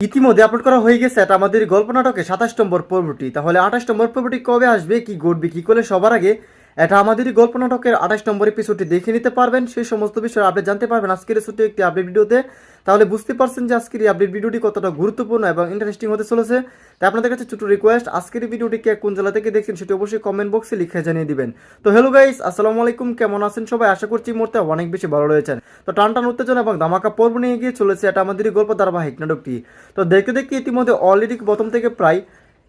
ইতিমধ্যে আপলোড করা হয়ে গেছে এটা আমাদের গল্প নাটকে ২৭ নম্বর পর্বটি। তাহলে ২৮ নম্বর পর্বটি কবে আসবে, কি ঘটবে, কি করলে সবার আগে এটা আমাদেরই গল্প নাটকের ২৮ নম্বর এপিসোডটি দেখে নিতে পারবেন, সেই সমস্ত বিষয়ে আপডেট জানতে পারবেন আজকের ছোট্ট একটি আপডেট ভিডিওতে। তাহলে বুঝতে পারছেন যে আজকের এই আপডেট ভিডিওটি কতটা গুরুত্বপূর্ণ এবং ইন্টারেস্টিং হতে চলেছে। তাই আপনাদের কাছে ছোট রিকোয়েস্ট, আজকের এই ভিডিওটি কে কোন জেলা থেকে দেখছেন সেটি অবশ্যই কমেন্ট বক্সে লিখে জানিয়ে দিবেন। তো হ্যালো গাইস, আসসালামু আলাইকুম, কেমন আছেন সবাই? আশা করছি এই মুহূর্তে অনেক বেশি ভালো রয়েছেন। তো টান টান উত্তেজনা এবং ধামাকা পর্ব নিয়ে গিয়ে চলেছে এটা আমাদেরই গল্প ধারাবাহিক নাটকটি। তো দেখতে দেখতে ইতিমধ্যে অলরেডি প্রথম থেকে প্রায়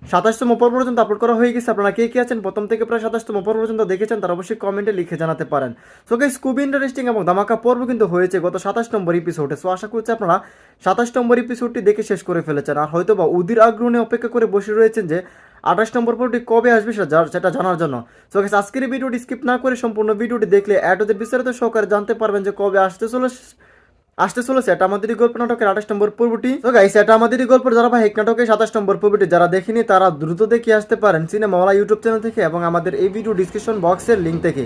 ২৭তম পর্ব পর্যন্ত আপলোড করা হয়ে গেছে। আপনারা কে কে আছেন প্রথম থেকে প্রায় ২৭তম পর্ব পর্যন্ত দেখেছেন তারা অবশ্যই কমেন্টে লিখে জানাতে পারেন। সো গাইস, খুব ইন্টারেস্টিং এবং ধামাকা পর্ব কিন্তু হয়েছে গত ২৭ নম্বর এপিসোডে। সো আশা করছি আপনারা ২৭ নম্বর এপিসোডটি দেখে শেষ করে ফেলেছেন, আর হয়তো বা অধীর আগ্রহ নিয়ে অপেক্ষা করে বসে রয়েছেন যে ২৮ নম্বর পর্বটি কবে আসবে সেটা জানার জন্য। সো গাইস, আজকের এই ভিডিওটি স্কিপ না করে সম্পূর্ণ ভিডিওটি দেখলে অ্যাডোদের বিস্তারিত সহকারে জানতে পারবেন যে কবে আসতে চলেছে এটা আমাদেরই গল্প নাটকের ২৮ নম্বর পর্বটি। তো গাইস, এটা আমাদেরই গল্পের ধারাবাহিক নাটকের ২৭ নম্বর পর্বটি যারা দেখেনি তারা দ্রুত দেখে আসতে পারেন সিনেমাওয়ালা ইউটিউব চ্যানেল থেকে এবং আমাদের এই ভিডিও ডিসক্রিপশন বক্সের লিঙ্ক থেকে।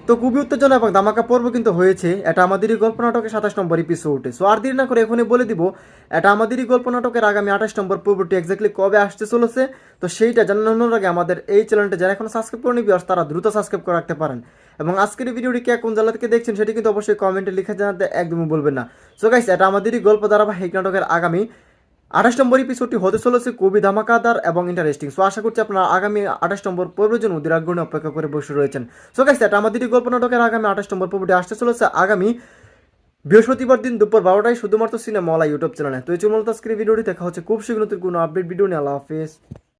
তো খুবই উত্তেজনা এবং ধামাকা পর্ব কিন্তু হয়েছে এটা আমাদেরই গল্প নাটকের ২৭ নম্বর এপিসোডে। সো আর দেরি না করে এখনই বলে দিব এটা আমাদেরই গল্প নাটকের আগামী ২৮ নম্বর পর্বটি এক্স্যাক্টলি কবে আসতে চলেছে। তো সেইটা জানানোর আগে আমাদের এই চ্যানেলটা যারা এখন সাবস্ক্রাইব করে নিবি তারা দ্রুত সাবস্ক্রাইব করে রাখতে পারেন এবং আজকের ভিডিওটি কে কোন জেলা থেকে দেখছেন সেটি কিন্তু অবশ্যই কমেন্টে লিখে জানাতে একদমই বলবেন না। সো গাইস, এটা আমাদেরই গল্প ধারাবাহিক নাটকের আগামী ২৮ নম্বর এপিসোডটি হতে চলেছে খুবই ধামাকাদার এবং ইন্টারেস্টিং। সো আশা করছি আপনারা আগামী ২৮ নম্বর পর্বের জন্য অধীর আগ্রহে অপেক্ষা করে বসে রয়েছেন। সো গাইস, এটা আমাদেরই গল্প নাটকের আগামী ২৮ নম্বর পর্বটি আসতে চলেছে আগামী বৃহস্পতিবার দিন দুপুর ১২টায় শুধুমাত্র সিনেমাওয়ালা ইউটিউব চ্যানেলে। তো এই চলুন আজকের ভিডিওটি দেখা হচ্ছে খুব শীঘ্র নতুন কোনো আপডেট ভিডিও নিয়ে। আল্লাহ হাফেজ।